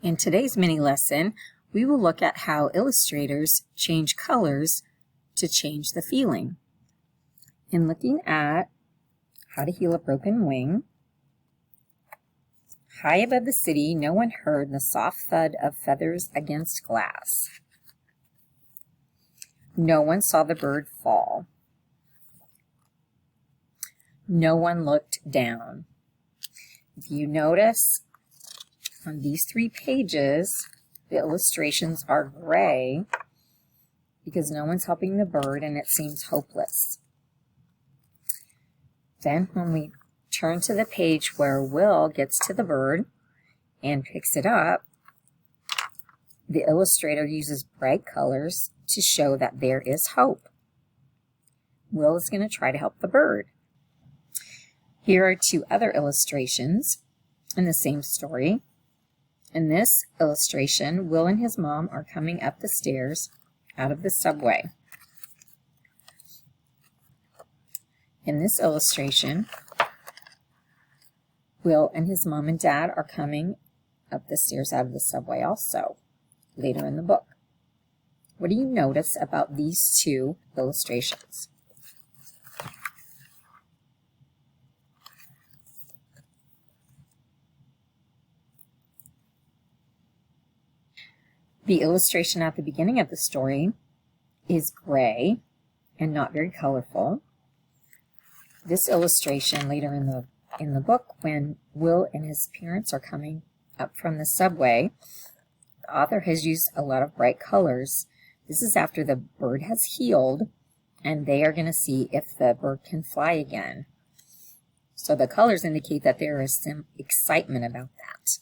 In today's mini lesson, we will look at how illustrators change colors to change the feeling. In looking at How to Heal a Broken Wing, high above the city, no one heard the soft thud of feathers against glass. No one saw the bird fall. No one looked down. If you notice, on these 3 pages, the illustrations are gray because no one's helping the bird and it seems hopeless. Then when we turn to the page where Will gets to the bird and picks it up, the illustrator uses bright colors to show that there is hope. Will is going to try to help the bird. Here are 2 other illustrations in the same story. In this illustration, Will and his mom are coming up the stairs out of the subway. In this illustration, Will and his mom and dad are coming up the stairs out of the subway also, later in the book. What do you notice about these 2 illustrations? The illustration at the beginning of the story is gray and not very colorful. This illustration later in the book, when Will and his parents are coming up from the subway, the author has used a lot of bright colors. This is after the bird has healed and they are going to see if the bird can fly again. So the colors indicate that there is some excitement about that.